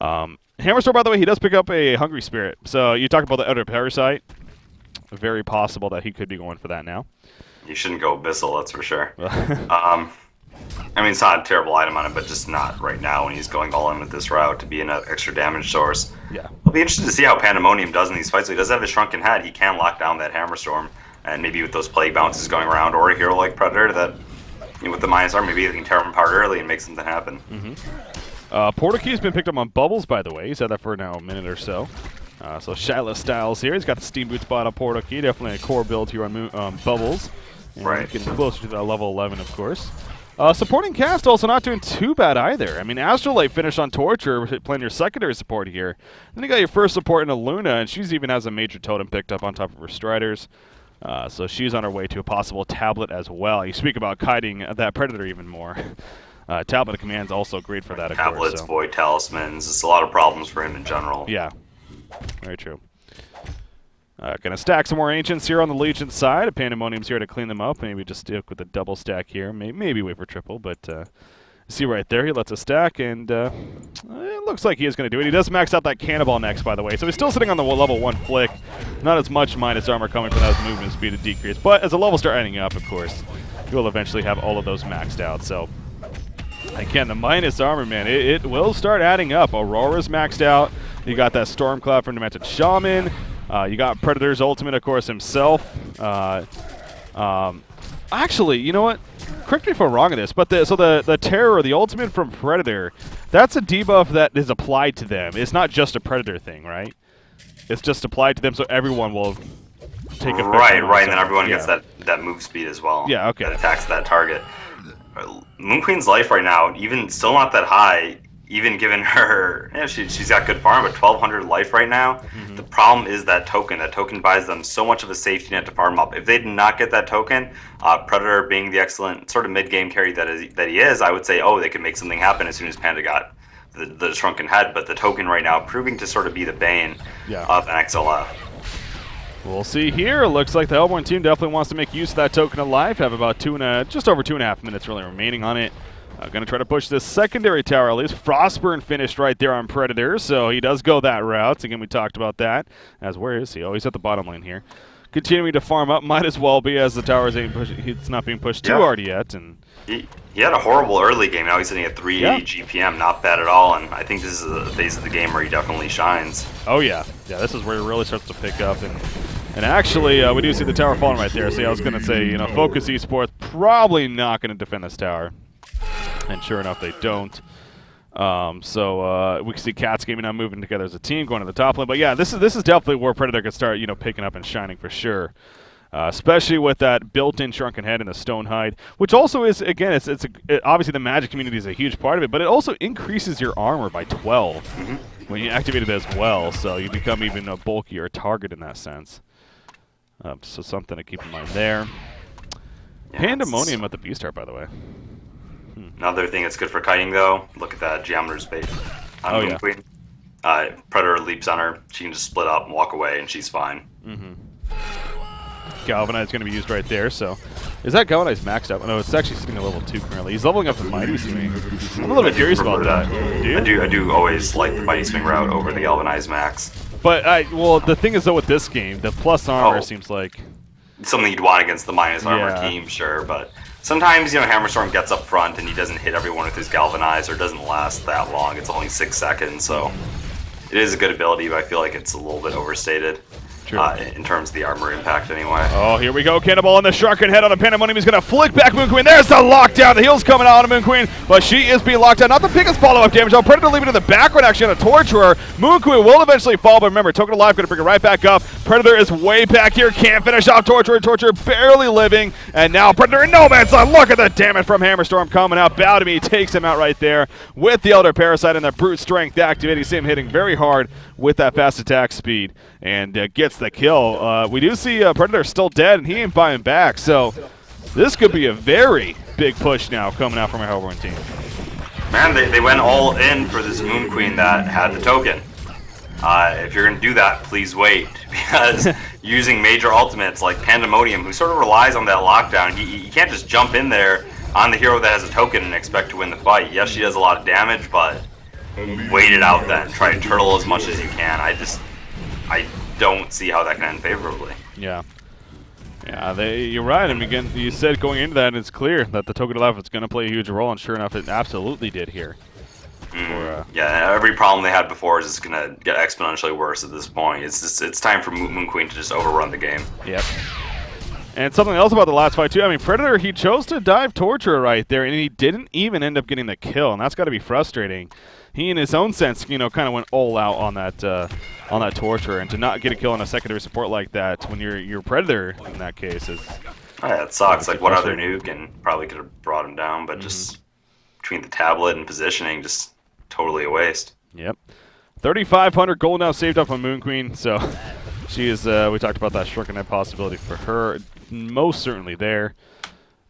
[SPEAKER 1] Hammerstorm, by the way, he does pick up a Hungry Spirit. So you talked about the Outer Parasite. Very possible that he could be going for that now.
[SPEAKER 2] You shouldn't go Abyssal, that's for sure. I mean, it's not a terrible item on him, but just not right now when he's going all in with this route to be an extra damage source.
[SPEAKER 1] Yeah.
[SPEAKER 2] I'll be interested to see how Pandemonium does in these fights. So he does have a Shrunken Head. He can lock down that Hammerstorm, and maybe with those Plague Bounces going around, or a hero like Predator that, with the minus arm, maybe they can tear him apart early and make something happen.
[SPEAKER 1] Portal Key's been picked up on Bubbles, by the way. He's had that for now a minute or so. So Shiloh Styles here. He's got the Steam Boot spot on Portal Key. Definitely a core build here on Bubbles. And
[SPEAKER 2] right.
[SPEAKER 1] Getting closer to that level 11, of course. Supporting cast also not doing too bad either. I mean, Astrolite finished on Torture, playing your secondary support here. Then you got your first support in Aluna, and she's even has a major totem picked up on top of her Striders. So she's on her way to a possible tablet as well. You speak about kiting that Predator even more. Tablet Command's also great for that, of
[SPEAKER 2] Tablets,
[SPEAKER 1] course. So.
[SPEAKER 2] Void Talismans, it's a lot of problems for him in general.
[SPEAKER 1] Yeah, very true. Gonna stack some more Ancients here on the Legion side. Pandemonium's here to clean them up. Maybe just stick with a double stack here. Maybe wait for triple, but see right there, he lets us stack, and it looks like he is going to do it. He does max out that Cannonball next, by the way, so he's still sitting on the level 1 flick. Not as much minus armor coming from that movement speed to decrease, but as the levels start adding up, of course, he will eventually have all of those maxed out. So again, the minus armor, man, it will start adding up. Aurora's maxed out. You got that Stormcloud from Demented Shaman. You got Predator's ultimate, of course, himself. Actually, you know what? Correct me if I'm wrong in this, but the Terror, the ultimate from Predator, that's a debuff that is applied to them. It's not just a Predator thing, right? It's just applied to them, so everyone will take effect.
[SPEAKER 2] Right, and then everyone gets that move speed as well.
[SPEAKER 1] Yeah, okay.
[SPEAKER 2] That attacks that target. Moon Queen's life right now, even still not that high. even given her, she's got good farm, but 1,200 life right now.
[SPEAKER 1] Mm-hmm.
[SPEAKER 2] The problem is that token. That token buys them so much of a safety net to farm up. If they did not get that token, Predator being the excellent sort of mid-game carry that he is, I would say, oh, they could make something happen as soon as Panda got the shrunken head. But the token right now proving to sort of be the bane of nxlF.
[SPEAKER 1] We'll see here. Looks like the Hellborn team definitely wants to make use of that token of life. Have about just over 2.5 minutes really remaining on it. Going to try to push this secondary tower at least. Frostburn finished right there on Predator, so he does go that route. Again, we talked about that. As where is he? Oh, he's at the bottom lane here. Continuing to farm up, might as well be, as the towers ain't it's not being pushed too hard yet. And
[SPEAKER 2] he had a horrible early game. Now he's sitting at 380 GPM, not bad at all. And I think this is a phase of the game where he definitely shines.
[SPEAKER 1] Oh yeah, this is where he really starts to pick up. And actually, we do see the tower falling right there. See, I was going to say, Focus Esports probably not going to defend this tower. And sure enough, they don't. So we can see Cats Gaming now moving together as a team, going to the top lane. But yeah, this is definitely where Predator could start, picking up and shining for sure. Especially with that built-in shrunken head and the stone hide, which also is, again, obviously the magic community is a huge part of it, but it also increases your armor by 12 when you activate it as well. So you become even a bulkier target in that sense. So something to keep in mind there. Pandemonium at the B-Star, by the way.
[SPEAKER 2] Another thing that's good for kiting, though, look at that Geometer's bait on Moon Queen. Predator leaps on her. She can just split up and walk away, and she's fine.
[SPEAKER 1] Galvanize is going to be used right there, so... Is that Galvanize maxed out? No, it's actually sitting at level 2 currently. He's leveling up the Mighty Swing. I'm a little bit curious about that.
[SPEAKER 2] I do always like the Mighty Swing route over the Galvanize max.
[SPEAKER 1] But, well, the thing is, though, with this game, the plus armor seems like...
[SPEAKER 2] something you'd want against the minus armor team, sure, but... Sometimes, Hammerstorm gets up front and he doesn't hit everyone with his Galvanize, or doesn't last that long. It's only 6 seconds, so it is a good ability, but I feel like it's a little bit overstated in terms of the armor impact anyway.
[SPEAKER 1] Oh, here we go. Cannonball on the Shrunken head on the Pandemonium. He's going to flick back Moon Queen. There's the lockdown. The heal's coming out on Moon Queen, but she is being locked down. Not the biggest follow-up damage. Oh, Predator leaving in the background actually on a Torturer. Moon Queen will eventually fall, but remember, Token Alive going to bring it right back up. Predator is way back here. Can't finish off Torturer. Torturer barely living, and now Predator in no man's land. Look at the damage from Hammerstorm coming out. Bow to Me takes him out right there with the Elder Parasite and the Brute Strength activated. You see him hitting very hard with that fast attack speed and gets the kill. We do see Predator still dead, and he ain't buying back, so this could be a very big push now coming out from a Hellborn team.
[SPEAKER 2] Man, they went all in for this Moon Queen that had the token. If you're going to do that, please wait, because using major ultimates like Pandemonium, who sort of relies on that lockdown, you can't just jump in there on the hero that has a token and expect to win the fight. Yes, she does a lot of damage, but wait it out then. Try to turtle as much as you can. I don't see how that can end favorably.
[SPEAKER 1] Yeah, you're right. I mean, again, you said going into that, and it's clear that the Token of Life is going to play a huge role, and sure enough, it absolutely did here.
[SPEAKER 2] Yeah, every problem they had before is just going to get exponentially worse at this point. It's time for Moon Queen to just overrun the game.
[SPEAKER 1] Yep. And something else about the last fight, too. I mean, Predator, he chose to dive Torturer right there, and he didn't even end up getting the kill, and that's got to be frustrating. He, in his own sense, kind of went all out on that Torturer, and to not get a kill on a secondary support like that when you're Predator in that case is...
[SPEAKER 2] Oh, yeah, it sucks. Like, what other nuke, and probably could have brought him down, but just between the tablet and positioning, just totally a waste.
[SPEAKER 1] Yep. 3,500 gold now saved up on Moon Queen, so she is, we talked about that Shrunken Head possibility for her. Most certainly there.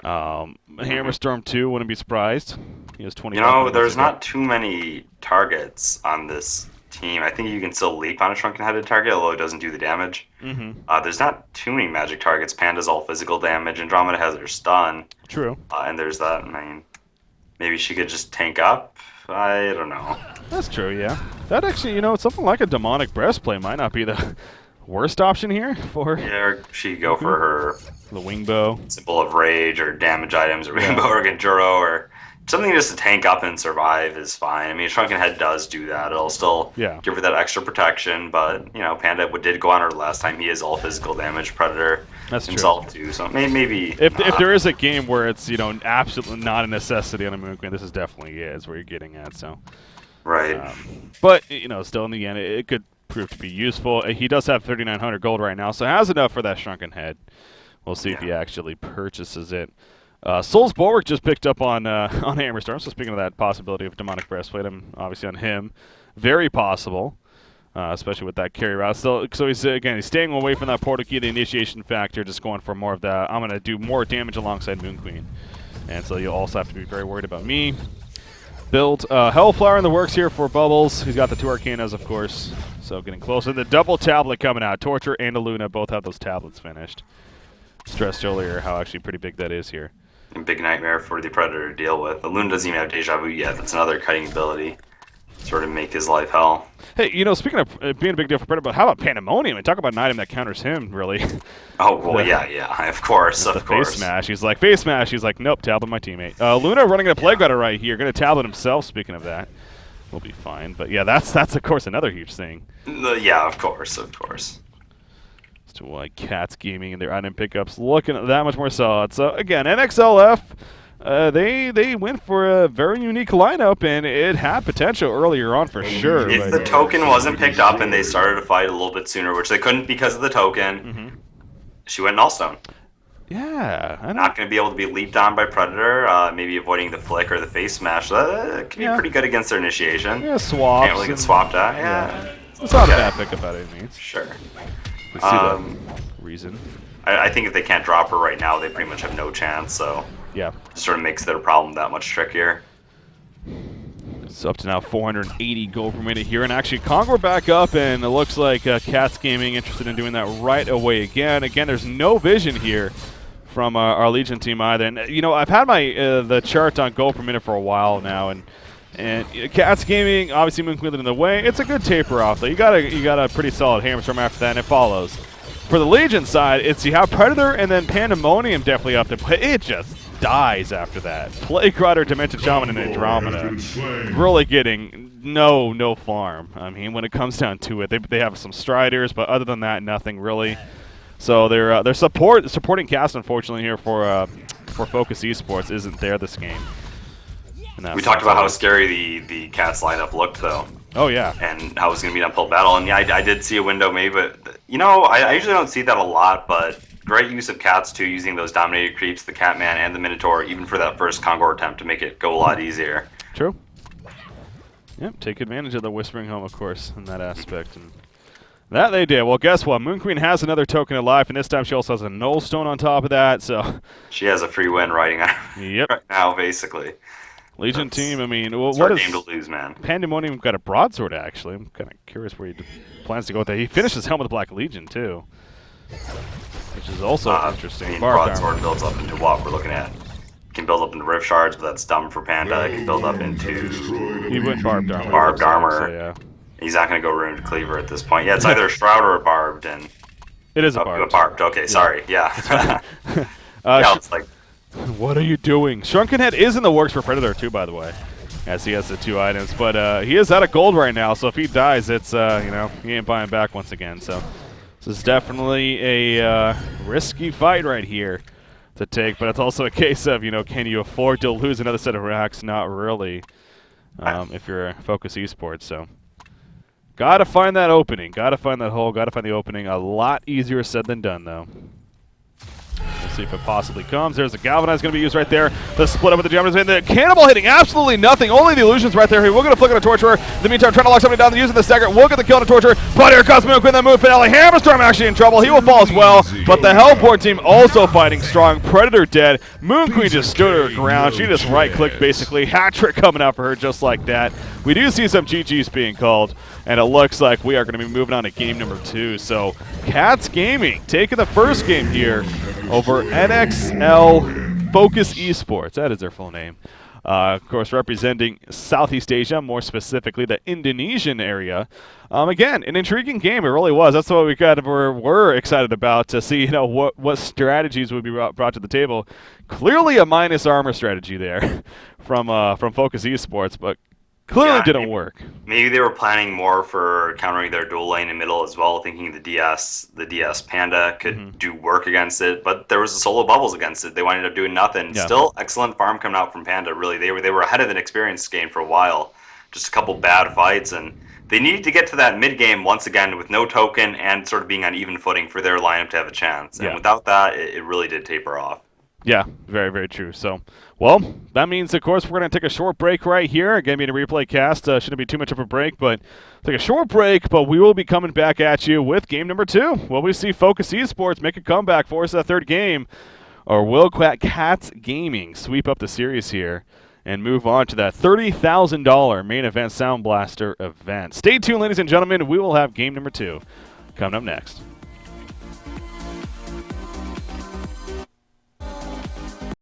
[SPEAKER 1] Hammerstorm 2, wouldn't be surprised. He has 20.
[SPEAKER 2] There's not too many targets on this team. I think you can still leap on a Shrunken-headed target, although it doesn't do the damage. There's not too many magic targets. Panda's all physical damage. Andromeda has her stun.
[SPEAKER 1] True.
[SPEAKER 2] And there's that. I mean, maybe she could just tank up. I don't know.
[SPEAKER 1] That's true, yeah. That actually, something like a demonic breastplate might not be the worst option here for...
[SPEAKER 2] Yeah, or she could go for her...
[SPEAKER 1] The wing bow.
[SPEAKER 2] Symbol of Rage, or damage items, or wing bow, or Genjuro, or something just to tank up and survive is fine. I mean, Shrunken Head does do that. It'll still give her that extra protection, but, Panda did go on her last time. He is all physical damage Predator himself, too. So maybe...
[SPEAKER 1] If there is a game where it's, absolutely not a necessity on a Moon Queen, this is definitely is where you're getting at, so...
[SPEAKER 2] Right.
[SPEAKER 1] But, still in the end, it could prove to be useful. He does have 3,900 gold right now, so has enough for that Shrunken Head. We'll see if he actually purchases it. Soul's Bulwark just picked up on Hammerstorm, so speaking of that possibility of Demonic Breastplate, I'm obviously on him. Very possible, especially with that carry route. So he's staying away from that portal key, the initiation factor, just going for more of that. I'm going to do more damage alongside Moon Queen. And so you'll also have to be very worried about me. Build Hellflower in the works here for Bubbles. He's got the 2 Arcanas, of course. So getting closer. The double tablet coming out. Torture and Luna both have those tablets finished. Stressed earlier how actually pretty big that is here.
[SPEAKER 2] A big nightmare for the Predator to deal with. The Luna doesn't even have Deja Vu yet. That's another cutting ability. Sort of make his life hell.
[SPEAKER 1] Hey, speaking of being a big deal for Predator, but how about Pandemonium? And talk about an item that counters him, really.
[SPEAKER 2] Oh, well, yeah, of course, of course.
[SPEAKER 1] Face smash. He's like, face smash. He's like, nope, tablet my teammate. Luna running a Plague Rider right here. Going to tablet himself, speaking of that. We'll be fine. But yeah, that's of course, another huge thing.
[SPEAKER 2] Yeah, of course.
[SPEAKER 1] As to why Cats Gaming and their item pickups looking that much more solid. So again, nxlF. They went for a very unique lineup, and it had potential earlier on for sure.
[SPEAKER 2] If the token wasn't picked up and they started to fight a little bit sooner, which they couldn't because of the token, she went Nullstone.
[SPEAKER 1] Yeah.
[SPEAKER 2] Not going to be able to be leaped on by Predator, maybe avoiding the flick or the face smash. That could be pretty good against their initiation.
[SPEAKER 1] Yeah, swaps.
[SPEAKER 2] Can't really get swapped out. Yeah.
[SPEAKER 1] It's not a bad pickup out of any means.
[SPEAKER 2] Sure.
[SPEAKER 1] Let's see the reason.
[SPEAKER 2] I think if they can't drop her right now, they pretty much have no chance, so...
[SPEAKER 1] Yeah.
[SPEAKER 2] It sort of makes their problem that much trickier.
[SPEAKER 1] It's up to now 480 gold per minute here. And actually, Congo back up, and it looks like Cats Gaming interested in doing that right away again. Again, there's no vision here from our Legion team either. And, I've had my the chart on gold per minute for a while now, and Cats Gaming, obviously Moon Queen in the way. It's a good taper off, though. You got a pretty solid Hammerstorm after that, and it follows. For the Legion side, it's you have Predator and then Pandemonium definitely up there, but it just dies after that. Plague Rider, Demented Shaman, and Andromeda really getting no farm. I mean, when it comes down to it, they have some Striders, but other than that, nothing really. So their supporting cast, unfortunately, here for Focus Esports isn't there this game.
[SPEAKER 2] We talked about how scary the Cats lineup looked, though.
[SPEAKER 1] Oh, yeah.
[SPEAKER 2] And how it was going to be an uphill battle. And yeah, I did see a window maybe, but, I usually don't see that a lot, but great use of Cats, too, using those Dominated Creeps, the Catman, and the Minotaur, even for that first Congo attempt to make it go a lot easier.
[SPEAKER 1] True. Yep, take advantage of the Whispering Home, of course, in that aspect. And that they did. Well, guess what? Moon Queen has another token of life, and this time she also has a Nullstone on top of that, so...
[SPEAKER 2] She has a free win riding on her right now, basically.
[SPEAKER 1] Legion team, I mean,
[SPEAKER 2] what is game to lose, man?
[SPEAKER 1] Pandemonium got a broadsword, actually. I'm kind of curious where he plans to go with that. He finishes Helm of the Black Legion, too, which is also interesting.
[SPEAKER 2] I mean, broadsword builds up into what we're looking at. It can build up into Rift Shards, but that's dumb for Panda. It can build up into...
[SPEAKER 1] He went Barbed Armor.
[SPEAKER 2] Barbed Armor.
[SPEAKER 1] So, yeah.
[SPEAKER 2] He's not going to go Ruined Cleaver at this point. Yeah, it's either a Shroud or a Barbed, and...
[SPEAKER 1] It is a Barbed.
[SPEAKER 2] Barbed, okay, sorry, yeah. Yeah, it's like...
[SPEAKER 1] What are you doing? Shrunken Head is in the works for Predator, too, by the way, as he has the 2 items. But he is out of gold right now, so if he dies, it's, he ain't buying back once again. So this is definitely a risky fight right here to take. But it's also a case of, can you afford to lose another set of racks? Not really, if you're a Focus Esports. So got to find that opening. Got to find that hole. Got to find the opening. A lot easier said than done, though. We'll see if it possibly comes. There's a Galvanize going to be used right there. The split up with the Jammers. And the Cannibal hitting absolutely nothing. Only the Illusions right there. He will get a flick on a Torturer. In the meantime, trying to lock somebody down using the stagger. Will get the kill on a Torturer. But here comes Moon Queen. That move finale. Hammerstorm actually in trouble. He will fall as well. But the Hellport team also fighting strong. Predator dead. Moon Queen just stood her ground. She just right-clicked basically. Hat trick coming out for her just like that. We do see some GGs being called. And it looks like we are going to be moving on to game number 2. So Cats Gaming taking the first game here over nxlF Focus Esports. That is their full name. Of course, representing Southeast Asia, more specifically the Indonesian area. Again, an intriguing game. It really was. That's what we were excited about to see. What strategies would be brought to the table. Clearly, a minus armor strategy there from Focus Esports, but clearly didn't work.
[SPEAKER 2] Maybe they were planning more for countering their dual lane in middle as well, thinking the DS Panda could do work against it, but there was a solo Bubbles against it. They wound up doing nothing. Yeah. Still excellent farm coming out from Panda, really. They were ahead of an experience game for a while. Just a couple bad fights, and they needed to get to that mid game once again with no token and sort of being on even footing for their lineup to have a chance. And without that, it really did taper off.
[SPEAKER 1] Yeah, very, very true. So, well, that means, of course, we're going to take a short break right here. Again, being a replay cast, shouldn't be too much of a break, but take a short break, but we will be coming back at you with game number 2. Will we see Focus Esports make a comeback for us that third game, or will Cats Gaming sweep up the series here and move on to that $30,000 main event Sound Blaster event? Stay tuned, ladies and gentlemen. We will have game number 2 coming up next.